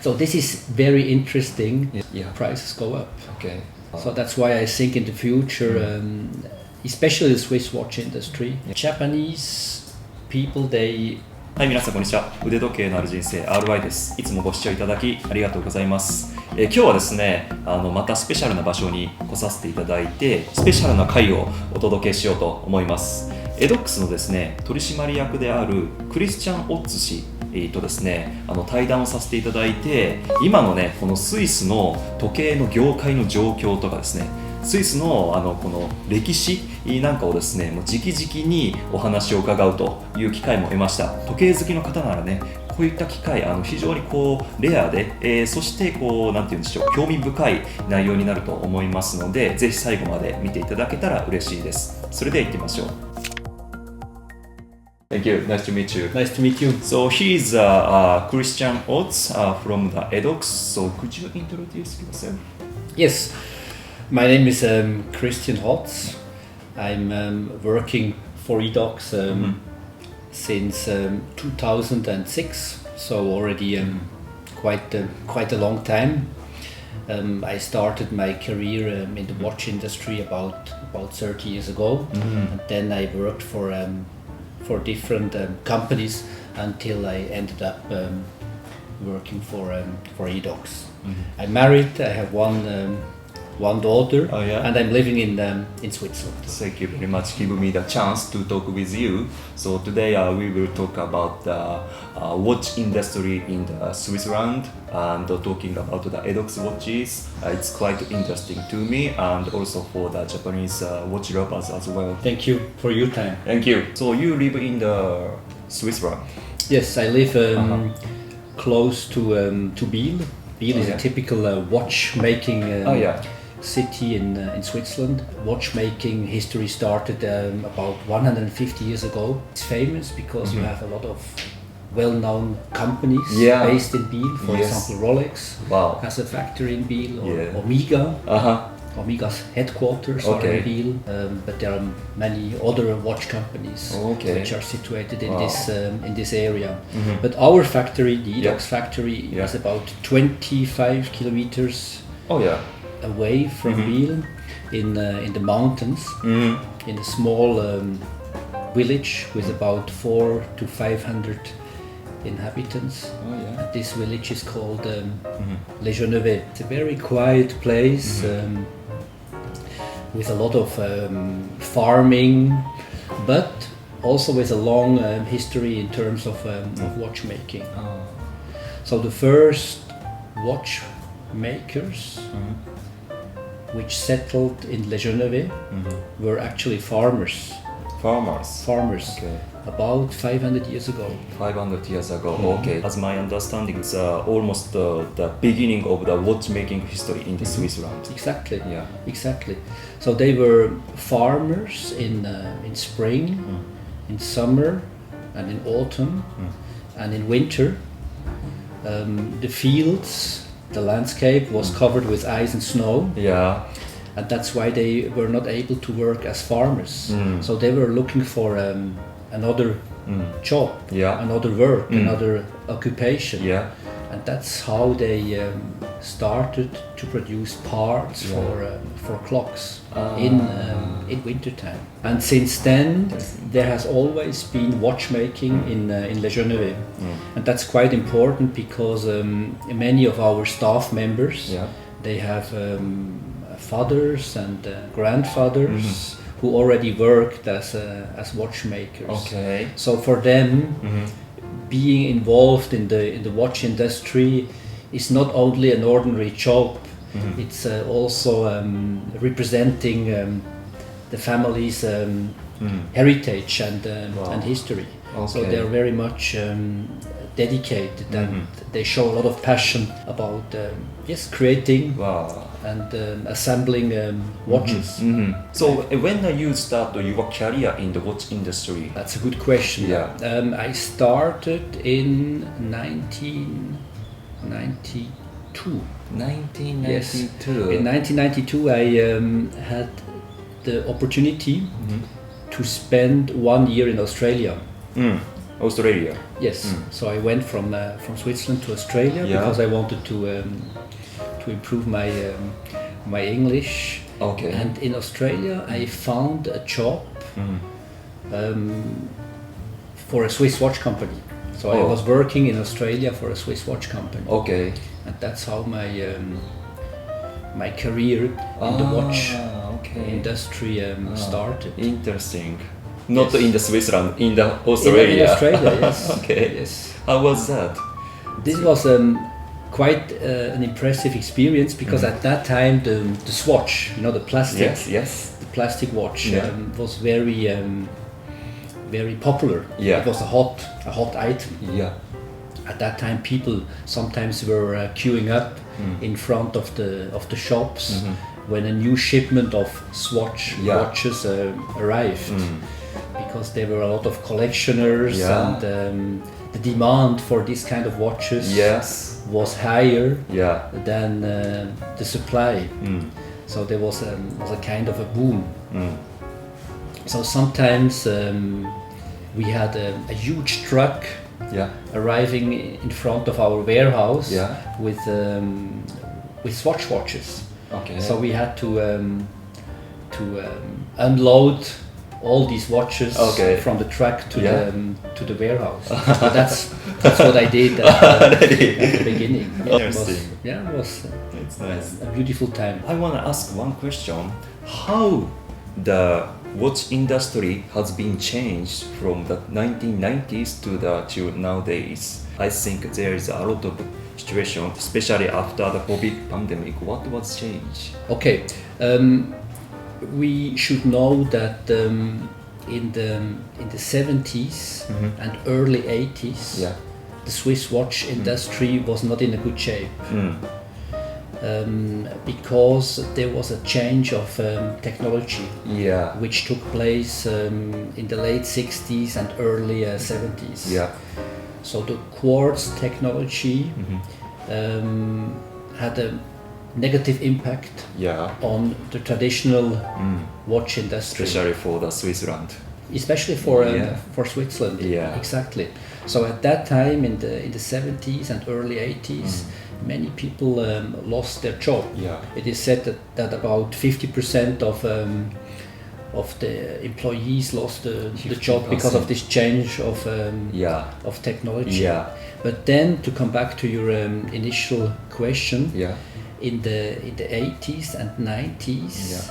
So this is very interesting. Yeah. Prices go up. Okay. So that's why I think in the future, especially the Swiss watch industry, Japanese people, they はい、皆さんこんにちは。腕時計のある人生 RY です。いつもご視聴いただきありがとうございます。今日はですね、またスペシャルな場所に来させていただいて、スペシャルな回をお届けしようと思います。エドックスのですね、取締役であるクリスチャン・オッツ氏とですね、対談をさせていただいて、今のね、このスイスの時計の業界の状況とかですね、スイスのこの歴史なんかをですね、もう直々にお話を伺うという機会も得ました。時計好きの方ならね、こういった機会非常にこうレアで、そしてこうなんて言うんでしょう、興味深い内容になると思いますので、ぜひ最後まで見ていただけたら嬉しいです。それでは行ってみましょう。Thank you. Nice to meet you. nice to meet you. So he's Christian Ots from the Edox. So could you introduce yourself? Yes, my name is Christian Hotz. I'm working for Edox since 2006, so already quite a long time. I started my career in the watch industry about 30 years ago, and then I worked for different companies until I ended up working for Edox. I'm married. I have one daughter, Oh, yeah? and I'm living in Switzerland. Thank you very much for giving me the chance to talk with you. So today we will talk about the watch industry in the Switzerland and talking about the Edox watches. It's quite interesting to me and also for the Japanese watch lovers as well. Thank you for your time. Thank you. So you live in the Switzerland? Yes, I live close to Biel. Biel is yeah. a typical watchmaking city in Switzerland. Watchmaking history started about 150 years ago. It's famous because you have a lot of well-known companies based in Biel. For example, Rolex has a factory in Biel, or Omega. Omega's headquarters are in Biel, but there are many other watch companies which are situated in this area. But our factory, the Edox factory, is about 25 kilometers away from Biel in the mountains, in a small village with about 400 to 500 inhabitants. This village is called Les Genevais. It's a very quiet place with a lot of farming, but also with a long history in terms of watchmaking. So the first watchmakers which settled in Les Genevais were actually farmers. Okay. About 500 years ago. 500 years ago. Okay. As my understanding, it's almost the beginning of the watchmaking history in the Switzerland. Exactly. Yeah. Exactly. So they were farmers in spring, in summer, and in autumn, and in winter. The fields, the landscape was covered with ice and snow. Yeah. And that's why they were not able to work as farmers. So they were looking for another job, another work, another occupation. Yeah. And that's how they started to produce parts for clocks in wintertime. And since then, there has always been watchmaking in Les Genevais. And that's quite important because many of our staff members, they have fathers and grandfathers who already worked as watchmakers. Okay. So for them, being involved in the watch industry is not only an ordinary job. It's also representing the family's heritage and history. So they're very much dedicated and they show a lot of passion about creating and assembling watches. So when you start your career in the watch industry? That's a good question. I started in 1992. 1992. Yes. In 1992 I had the opportunity to spend 1 year in Australia. Australia. Yes. So I went from Switzerland to Australia because I wanted to improve my English. Okay. And in Australia, I found a job for a Swiss watch company. So I was working in Australia for a Swiss watch company. Okay. And that's how my career in the watch industry started. Interesting. Not in the Switzerland, in the Australia. In Australia, yes. Okay. Yes. How was that? This was quite an impressive experience because at that time the Swatch, the plastic, the plastic watch was very very popular. Yeah. It was a hot item. Yeah. At that time, people sometimes were queuing up in front of the shops when a new shipment of Swatch watches arrived, because there were a lot of collectioners and the demand for this kind of watches was higher than the supply. So there was a kind of a boom. So sometimes we had a huge truck arriving in front of our warehouse with Swatch watches. Okay. So we had to unload all these watches from the truck to the warehouse. So that's what I did at the beginning. Interesting. It was It's nice. a beautiful time. I want to ask one question. How the watch industry has been changed from the 1990s to nowadays? I think there is a lot of situation, especially after the COVID pandemic. What was changed? Okay, we should know that in the 70s and early 80s, the Swiss watch industry was not in a good shape. Because there was a change of technology which took place in the late 60s and early 70s. So the quartz technology had a negative impact on the traditional watch industry. Especially for the Switzerland. Especially for Switzerland. Exactly. So at that time in the 70s and early 80s, many people lost their job. It is said that about 50% of the employees lost the job because of this change of technology. But then, to come back to your initial question, in the 80s and 90s,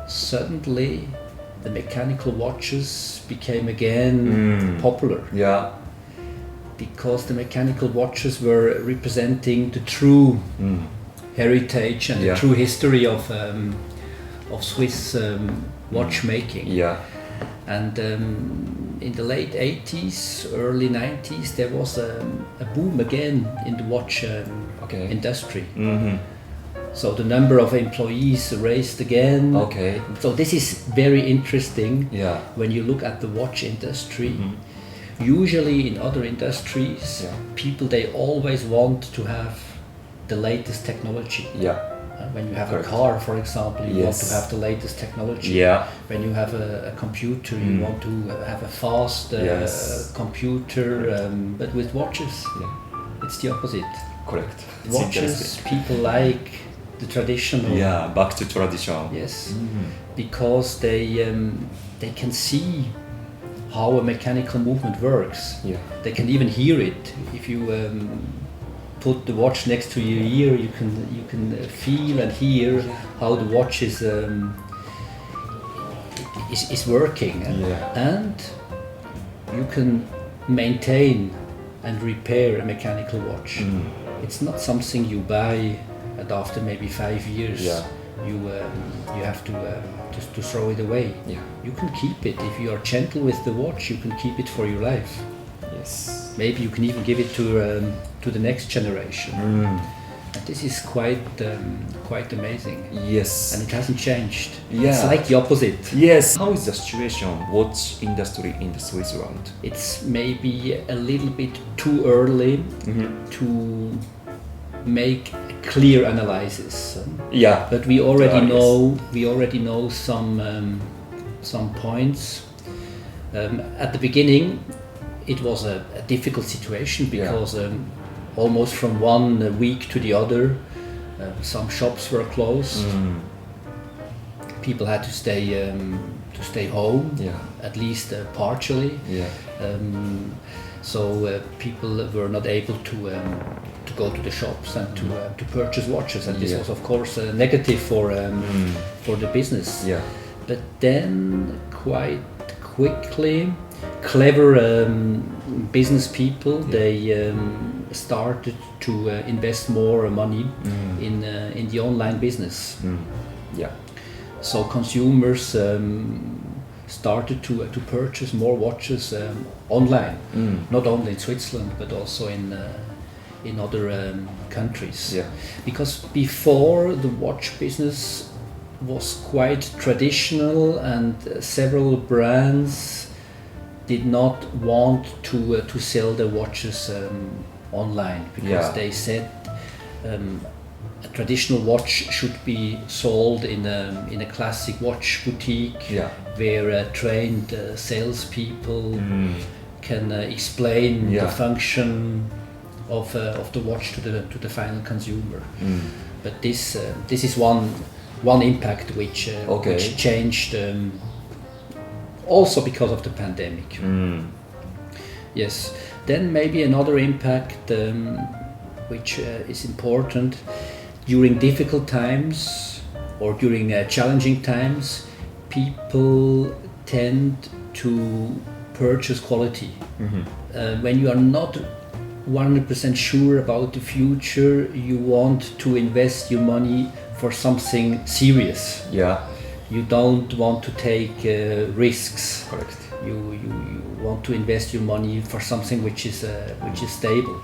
suddenly the mechanical watches became again popular. Because the mechanical watches were representing the true heritage and the true history of Swiss watchmaking. And in the late 80s, early 90s, there was a boom again in the watch industry. So the number of employees raised again. So this is very interesting when you look at the watch industry. Usually in other industries, people, they always want to have the latest technology. When you have a car, for example, you want to have the latest technology. When you have a computer, you want to have a fast computer. But with watches, it's the opposite. Correct. Watches, people like the traditional. Back to tradition. Yes, because they can see how a mechanical movement works. They can even hear it. If you put the watch next to your ear, you can feel and hear how the watch is working, and you can maintain and repair a mechanical watch. It's not something you buy and after maybe 5 years you have to throw it away. You can keep it. If you are gentle with the watch, you can keep it for your life. Maybe you can even give it to the next generation. And this is quite amazing. And it hasn't changed. It's like the opposite. How is the situation watch industry in Switzerland? It's maybe a little bit too early to make a clear analysis. But we already know some points. At the beginning, it was a difficult situation because almost from one week to the other, some shops were closed. People had to stay home, at least partially. So people were not able to go to the shops and to purchase watches, and this was of course negative for the business. But then quite quickly, clever business people they started to invest more money in the online business. So consumers started to purchase more watches online, not only in Switzerland but also in other countries. Because before, the watch business was quite traditional, and several brands did not want to sell their watches online, because they said a traditional watch should be sold in a classic watch boutique where trained salespeople can explain the function of the watch to the final consumer. But this is one impact which changed also because of the pandemic. Yes. Then maybe another impact which is important. During difficult times or during challenging times, people tend to purchase quality. When you are not 100% sure about the future, you want to invest your money for something serious. You don't want to take risks. Correct. You want to invest your money for something which is stable.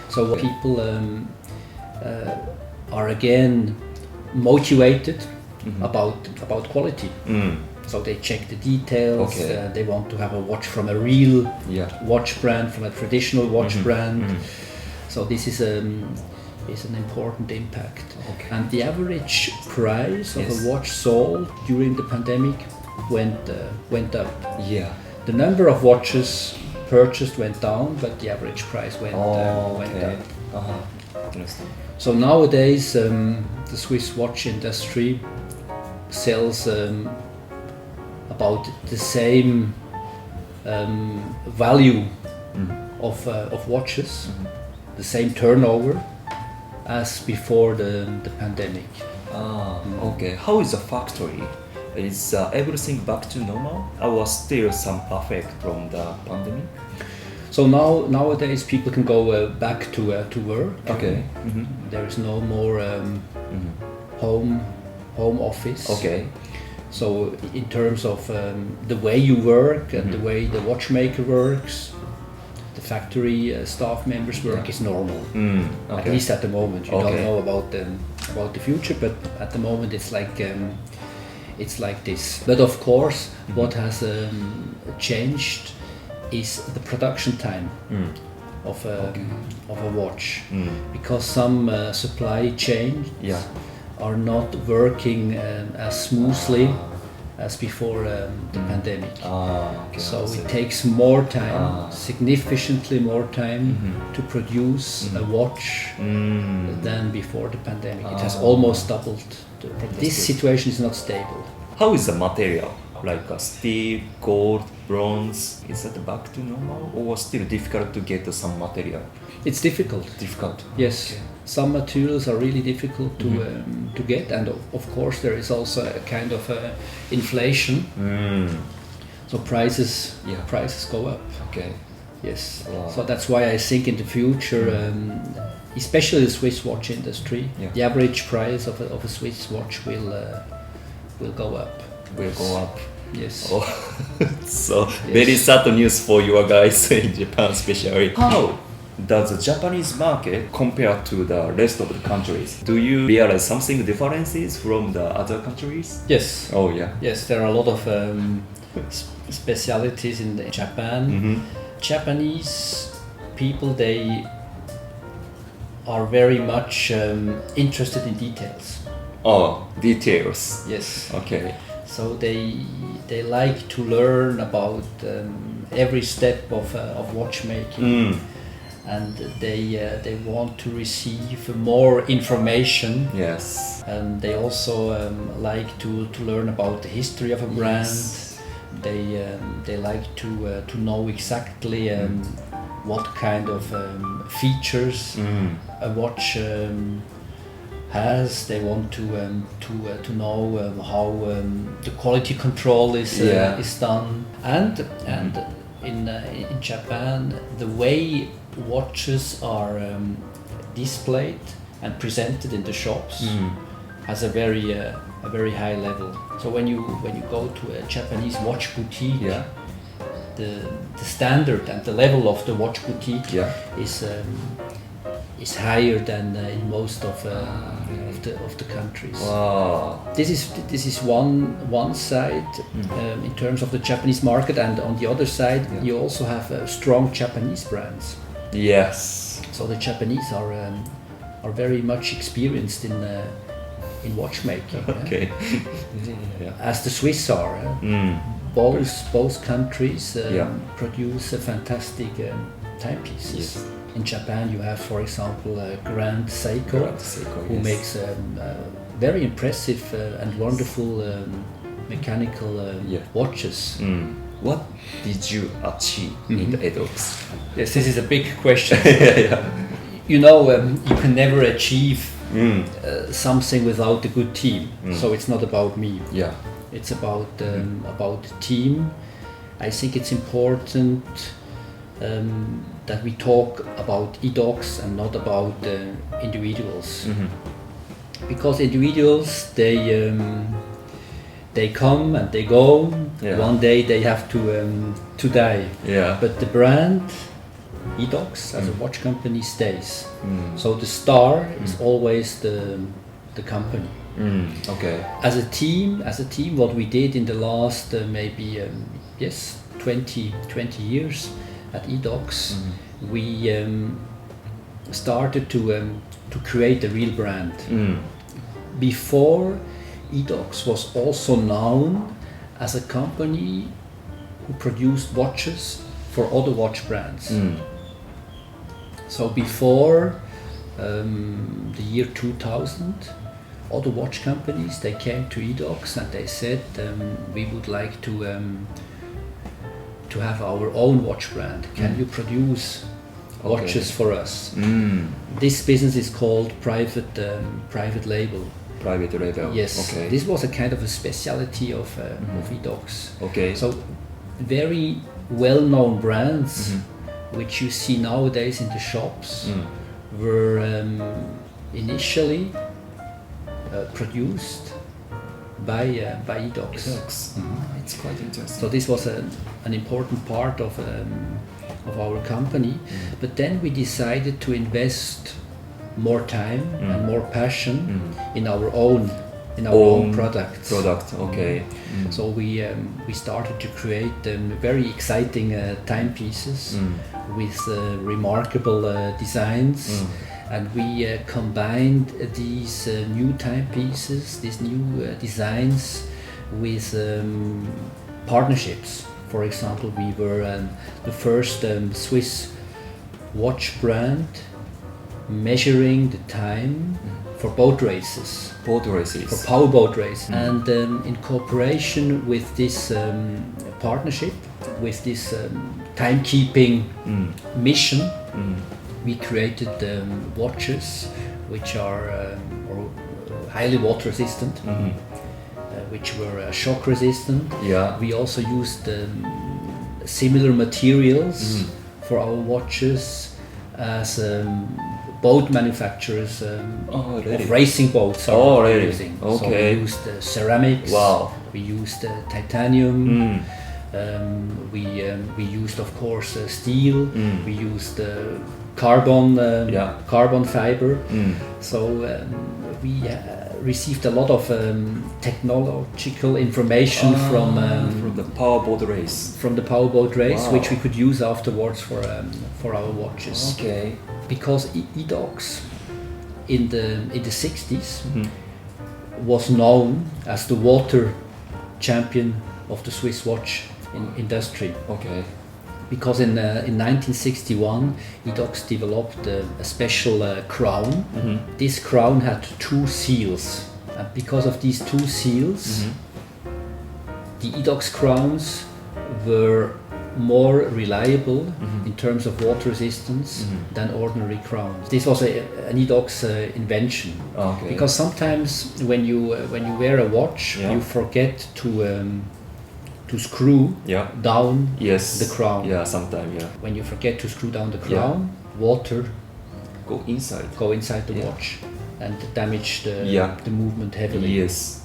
So people are again motivated about quality. So they check the details. They want to have a watch from a real watch brand, from a traditional watch brand. So this is an important impact. And the average price of a watch sold during the pandemic went up. The number of watches purchased went down, but the average price went up. So nowadays, the Swiss watch industry sells about the same value of watches, the same turnover as before the pandemic. How is the factory? Is everything back to normal, or still some effect from the pandemic? So nowadays people can go back to work. There is no more home office. So in terms of the way you work and the way the watchmaker works, the factory staff members work is normal. At least at the moment. You don't know about the future, but at the moment it's like this. But of course, what has changed is the production time of a watch, because some supply chains are not working as smoothly as before the pandemic. So it takes more time, significantly more time to produce a watch than before the pandemic. It has almost doubled. This situation is not stable. How is the material? Like steel, gold, bronze, is that back to normal, or still difficult to get some material? It's difficult. Yes. Some materials are really difficult to get, and of course there is also a kind of inflation. So prices go up. Yes. So that's why I think in the future, especially the Swiss watch industry, the average price of a Swiss watch will go up. Yes. So very sad news for you guys in Japan, especially. How does the Japanese market compare to the rest of the countries? Do you realize something differences from the other countries? Yes. Yes, there are a lot of specialities in Japan. Japanese people, they are very much interested in details. Details. Yes. So they like to learn about every step of watchmaking, and they want to receive more information. Yes. And they also like to learn about the history of a brand. Yes. They like to know exactly what kind of features a watch has. They want to know how the quality control is done, and in Japan the way watches are displayed and presented in the shops has a very high level. So when you go to a Japanese watch boutique, the standard and the level of the watch boutique is higher than in most of the countries. Wow. This is one side in terms of the Japanese market, and on the other side you also have strong Japanese brands. Yes. So the Japanese are very much experienced in watchmaking. Okay. As the Swiss are. Both countries produce fantastic timepieces. Yes. In Japan you have, for example, Grand Seiko, who makes very impressive and wonderful mechanical watches. What did you achieve in the Edox? Yes, this is a big question. You know, you can never achieve something without a good team. So it's not about me. It's about the team. I think it's important that we talk about eDOX and not about individuals, because individuals they come and they go. One day they have to die. But the brand eDOX as a watch company stays. So the star is always the company. Okay. As a team, what we did in the last maybe 20 years at eDOX, we started to create a real brand. Before, eDOX was also known as a company who produced watches for other watch brands. So before the year 2000, other watch companies, they came to eDOX and they said we would like to have our own watch brand. Can you produce watches for us? This business is called private label. Private label. Yes. Okay. This was a kind of a specialty of eDOX. Okay. So very well-known brands, which you see nowadays in the shops, were initially produced by eDOX. It's quite interesting. So this was an important part of our company. But then we decided to invest more time and more passion in our own products. Okay. So we started to create very exciting timepieces with remarkable designs. And we combined these new timepieces, these new designs, with partnerships. For example, we were the first Swiss watch brand measuring the time for boat races. For powerboat races. And in cooperation with this partnership, with this timekeeping mission, we created watches which are highly water resistant, which were shock resistant. We also used similar materials for our watches as boat manufacturers of racing boats are using. Okay. So we used ceramics. We used titanium. We used, of course, steel. We used carbon fiber. So we received a lot of technological information from the powerboat race. From the powerboat race, which we could use afterwards for our watches. Okay. Because eDOX in the 60s was known as the water champion of the Swiss watch industry. Okay. Because in 1961, Edox developed a special crown. Mm-hmm. This crown had 2 seals. And because of these 2 seals, the Edox crowns were more reliable in terms of water resistance than ordinary crowns. This was an Edox invention. Okay. Because sometimes when you wear a watch, you forget to screw down the crown. Yeah, sometimes, yeah. When you forget to screw down the crown, water go inside the watch and damage the movement heavily. Yes.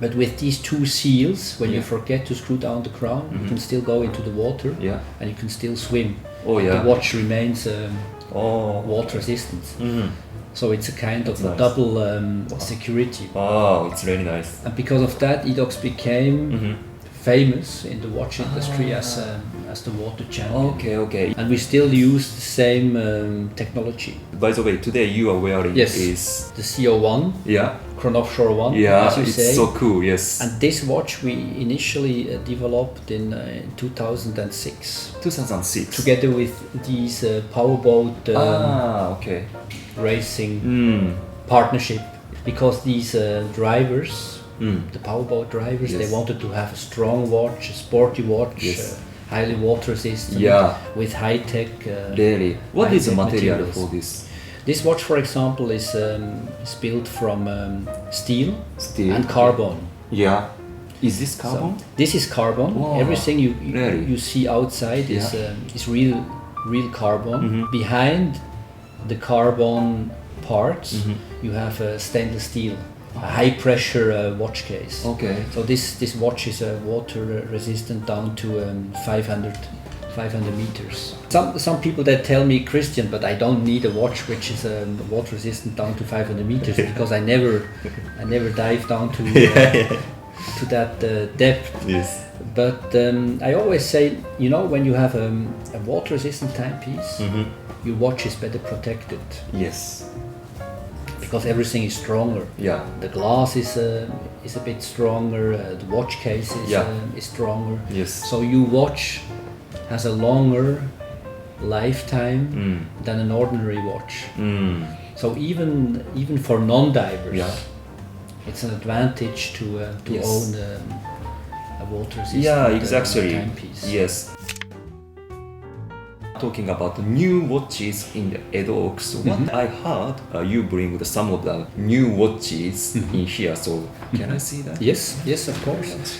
But with these 2 seals, when you forget to screw down the crown, you can still go into the water and you can still swim. The watch remains water resistant. So it's a kind of double security. Oh, it's really nice. And because of that, Edox became famous in the watch industry as the water champion. Okay. And we still use the same technology. By the way, today you are wearing is the CO1. Yeah. Chronophore 1, as you it's say. So cool, yes. And this watch we initially developed in 2006. 2006. Together with these powerboat racing partnership, because these drivers, the powerboat drivers, they wanted to have a strong watch, a sporty watch, highly water resistant, with high-tech. Really? What is the material for this? This watch, for example, is built from steel and carbon. Yeah. Is this carbon? So, this is carbon. Wow. Everything you see outside is real carbon. Behind the carbon parts, you have a stainless steel, a high-pressure watch case. Okay. So this watch is water resistant down to 500 meters. Some people that tell me, Christian, but I don't need a watch which is water resistant down to 500 meters because I never dive down to to that depth. Yes. But I always say, when you have a water resistant timepiece, your watch is better protected. Yes. Because everything is stronger. Yeah. The glass is a bit stronger. The watch case is stronger. Yes. So your watch has a longer lifetime than an ordinary watch. So even for non-divers, it's an advantage to own a water resistant timepiece. Yes. Talking about new watches in the Edox, what I heard, you bring some of the new watches in here. So can I see that? Yes, of course.